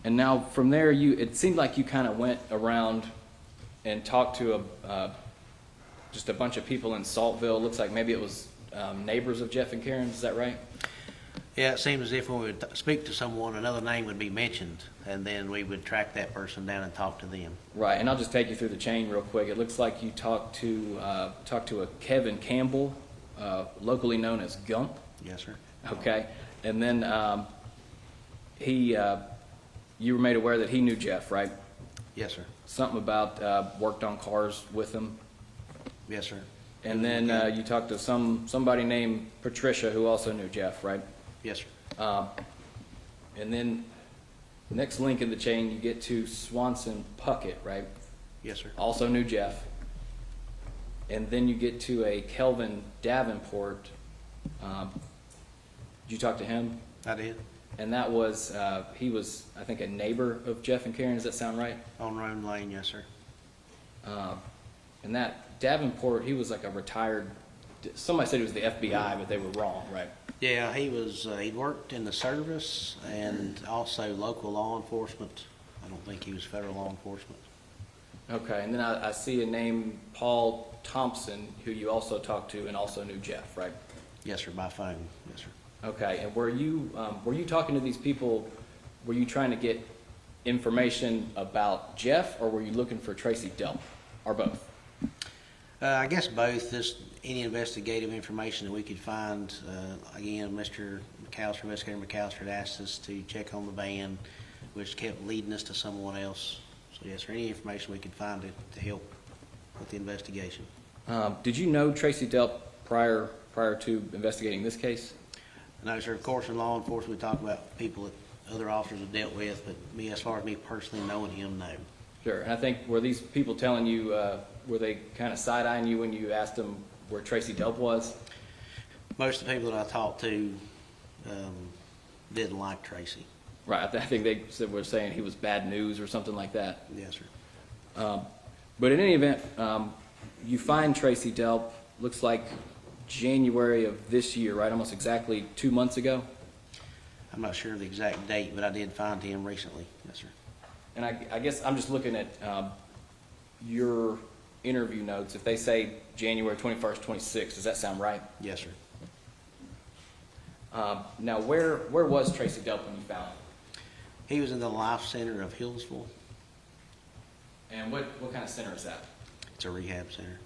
And now from there, it seemed like you kind of went around and talked to just a bunch of people in Saltville. Looks like maybe it was neighbors of Jeff and Karen. Is that right? Yeah, it seemed as if when we would speak to someone, another name would be mentioned, and then we would track that person down and talk to them. Right, and I'll just take you through the chain real quick. It looks like you talked to a Kevin Campbell, locally known as Gump. Yes, sir. Okay, and then you were made aware that he knew Jeff, right? Yes, sir. Something about worked on cars with him. Yes, sir. And then you talked to somebody named Patricia who also knew Jeff, right? Yes, sir. And then the next link in the chain, you get to Swanson Puckett, right? Yes, sir. Also knew Jeff. And then you get to a Kelvin Davenport. Did you talk to him? I did. And that was, he was, I think, a neighbor of Jeff and Karen. Does that sound right? On Rome Lane, yes, sir. And that Davenport, he was like a retired, somebody said he was the FBI, but they were wrong, right? Yeah, he was, he'd worked in the service and also local law enforcement. I don't think he was federal law enforcement. Okay, and then I see a name, Paul Thompson, who you also talked to and also knew Jeff, right? Yes, sir, by phone. Yes, sir. Okay, and were you talking to these people, were you trying to get information about Jeff, or were you looking for Tracy Delp, or both? I guess both. Just any investigative information that we could find. Again, Mr. McAllister, Investigator McAllister, had asked us to check on the van, which kept leading us to someone else. So yes, sir, any information we could find to help with the investigation. Did you know Tracy Delp prior to investigating this case? No, sir. Of course, in law enforcement, we talk about people that other officers have dealt with, but me, as far as me personally knowing him, no. Sure. And I think, were these people telling you, were they kind of side-eyeing you when you asked them where Tracy Delp was? Most of the people that I talked to didn't like Tracy. Right. I think they were saying he was bad news or something like that. Yes, sir. But in any event, you find Tracy Delp, looks like January of this year, right? Almost exactly 2 months ago. I'm not sure of the exact date, but I did find him recently. Yes, sir. And I guess I'm just looking at your interview notes. If they say January 21st, 26th, does that sound right? Yes, sir. Now, where was Tracy Delp when you found him? He was in the Life Center of Hillsville. And what kind of center is that? It's a rehab center.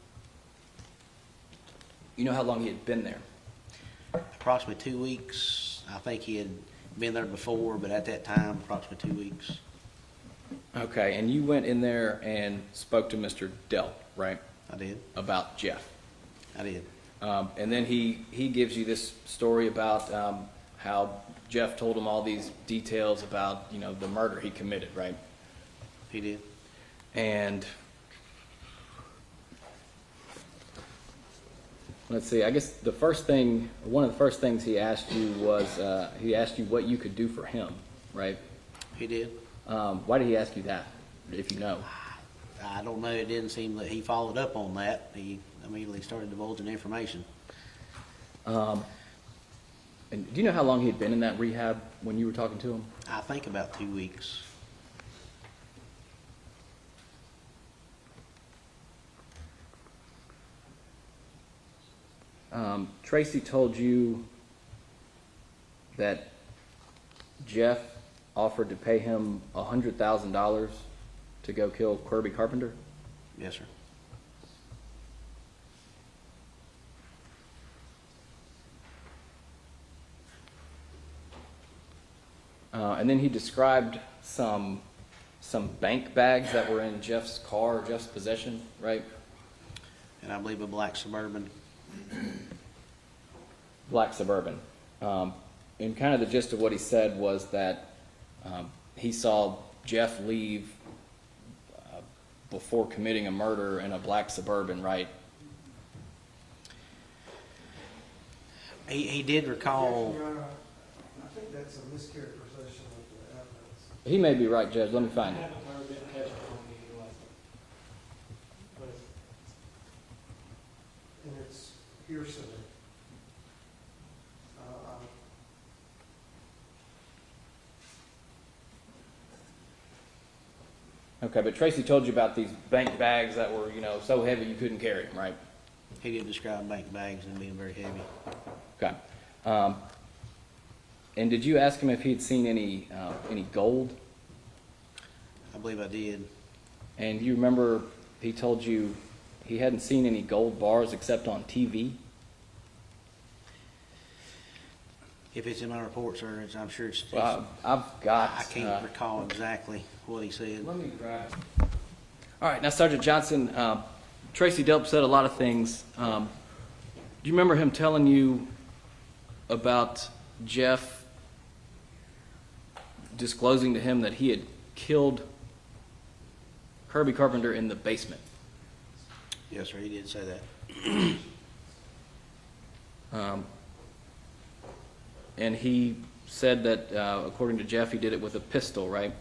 You know how long he had been there? Approximately 2 weeks. I think he had been there before, but at that time, approximately 2 weeks. Okay, and you went in there and spoke to Mr. Delp, right? I did. About Jeff. I did. And then he gives you this story about how Jeff told him all these details about, you know, the murder he committed, right? He did. And let's see, I guess one of the first things he asked you was, he asked you what you could do for him, right? He did. Why did he ask you that, if you know? I don't know. It didn't seem that he followed up on that. He immediately started divulging information. And do you know how long he had been in that rehab when you were talking to him? I think about 2 weeks. Tracy told you that Jeff offered to pay him $100,000 to go kill Kirby Carpenter? Yes, sir. And then he described some bank bags that were in Jeff's car, Jeff's possession, right? And I believe a black Suburban. Black Suburban. And kind of the gist of what he said was that he saw Jeff leave before committing a murder in a black Suburban, right? He did recall. Your Honor, I think that's a mischaracterization of the evidence. He may be right, Judge. Let me I find it. haven't heard it testimony anyway. And it's hearsay. Okay, but Tracy told you about these bank bags that were, you know, so heavy you couldn't carry them, right? He did describe bank bags and being very heavy. Okay. And did you ask him if he'd seen any gold? I believe I did. And you remember he told you he hadn't seen any gold bars except on TV? If it's in my report, sir, I'm sure it's. Well, I've got. I can't recall exactly what he said. Let me grab it. All right, now Sergeant Johnson, Tracy Delp said a lot of things. Do you remember him telling you about Jeff disclosing to him that he had killed Kirby Carpenter in the basement? Yes, sir, he did say that. And he said that, according to Jeff, he did it with a pistol, right?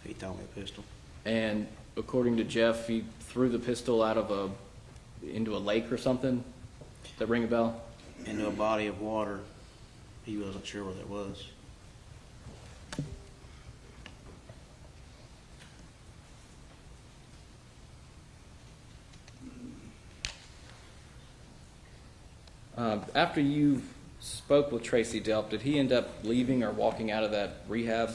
He told me a pistol. And according to Jeff, he threw the pistol into a lake or something. Does that ring a bell? Into a body of water. He wasn't sure what it was. After you spoke with Tracy Delp, did he end up leaving or walking out of that rehab?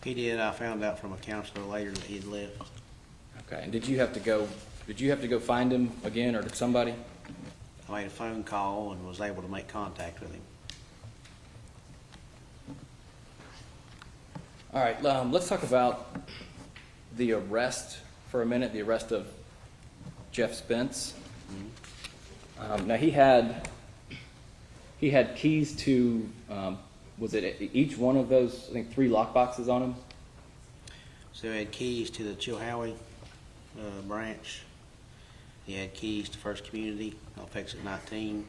He did. I found out from a counselor later that he had left. Okay. And did you have to go find him again, or did somebody? I made a phone call and was able to make contact with him. All right. Let's talk about the arrest for a minute. The arrest of Jeff Spence. Now he had keys to, was it each one of those, I think 3 lock boxes on him? So he had keys to the Chilhowie branch. He had keys to First Community off exit 19.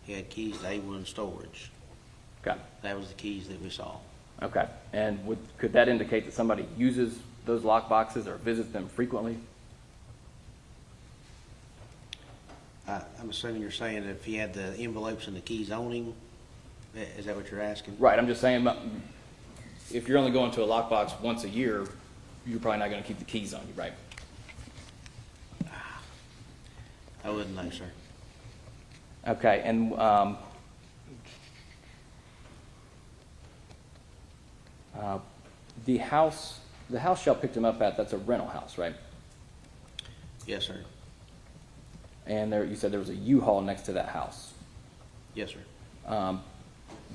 He had keys to A1 storage. Okay. That was the keys that we saw. Okay. And could that indicate that somebody uses those lock boxes or visits them frequently? I'm assuming you're saying that if he had the envelopes and the keys on him, is that what you're asking? Right. I'm just saying, if you're only going to a lockbox once a year, you're probably not going to keep the keys on you, right? I wouldn't know, sir. Okay. And the house y'all picked him up at, that's a rental house, right? Yes, sir. And you said there was a U-Haul next to that house. Yes, sir.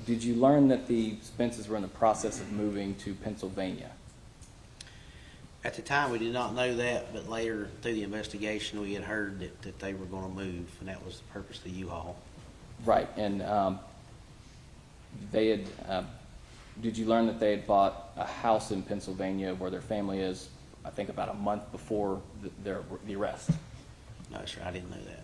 Did you learn that the Spences were in the process of moving to Pennsylvania? At the time, we did not know that, but later through the investigation, we had heard that they were going to move, and that was the purpose of the U-Haul. Right. And they had. Did you learn that they had bought a house in Pennsylvania where their family is, I think, about a month before the arrest? No, sir, I didn't know that.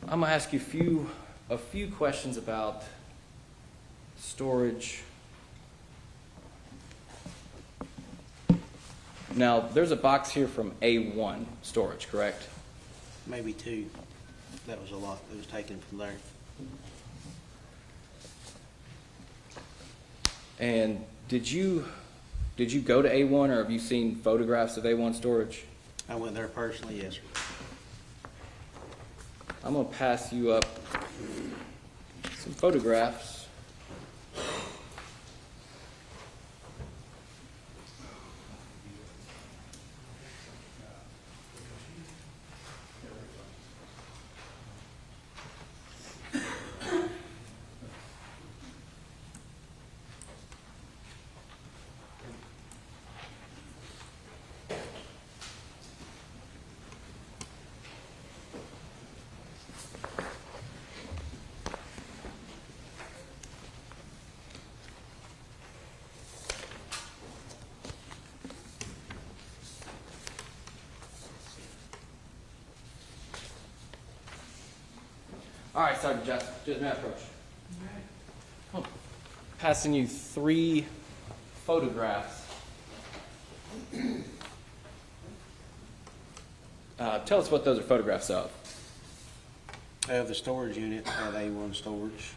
I'm gonna ask you a few questions about storage. Now, there's a box here from A1 Storage, correct? Maybe 2. That was a lot that was taken from there. And did you go to A1, or have you seen photographs of A1 Storage? I went there personally, yes, sir. I'm going to pass you up some photographs. All right, Sergeant Johnson, just may I approach? All right. Passing you 3 photographs. Tell us what those are photographs of. Of the storage unit at A1 Storage.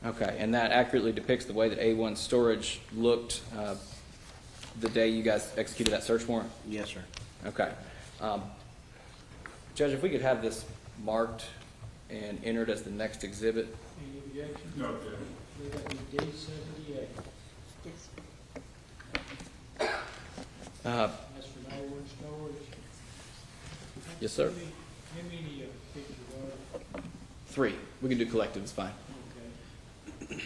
Okay, and that accurately depicts the way that A1 storage looked the day you guys executed that search warrant? Yes, sir. Okay. Judge, if we could have this marked and entered as the next exhibit. Any objection? No objection. We're going to be D78. Yes. That's for no one storage. Yes, sir. How many pictures are 3. We can do collective, it's fine. okay?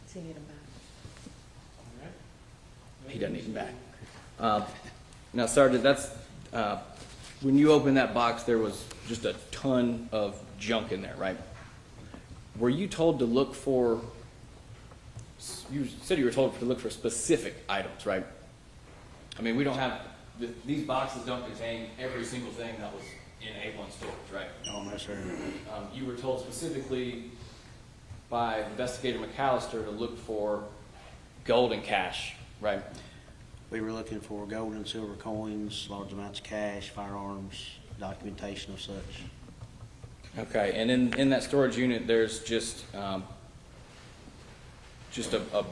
So you need them back. All right. He doesn't need them back. Now, Sergeant, that's, when you opened that box, there was just a ton of junk in there, right? Were you told to look for, you said you were told to look for specific items, right? I mean, we don't have, these boxes don't contain every single thing that was in A1 storage, right? Oh, no, sir. You were told specifically by Investigator McAllister to look for gold and cash, right? We were looking for gold and silver coins, large amounts of cash, firearms, documentation of such. Okay, and in that storage unit, there's just a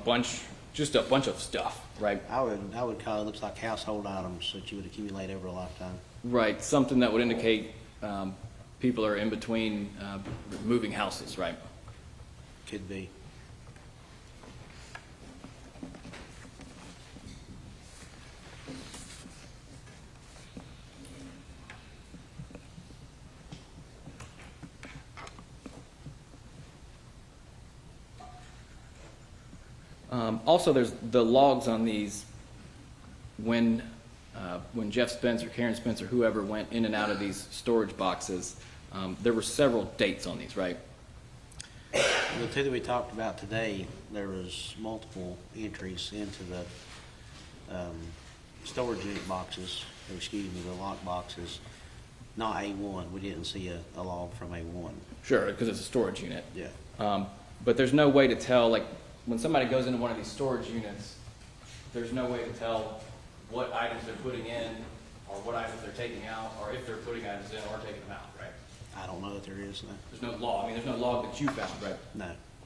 bunch of stuff, right? I would call it, looks like household items that you would accumulate over a lifetime. Right, something that would indicate people are in between moving houses, right? Could be. Also, there's the logs on these when Jeff Spence or Karen Spence or whoever went in and out of these storage boxes. There were several dates on these, right? The two that we talked about today, there was multiple entries into the storage unit boxes, or excuse me, the lock boxes. Not A1. We didn't see a log from A1. Sure, because it's a storage unit. Yeah. But there's no way to tell, like, when somebody goes into one of these storage units, there's no way to tell what items they're putting in, or what items they're taking out, or if they're putting items in or taking them out, right? I don't know if there is. No. There's no log, I mean, there's no log that you found, right? No.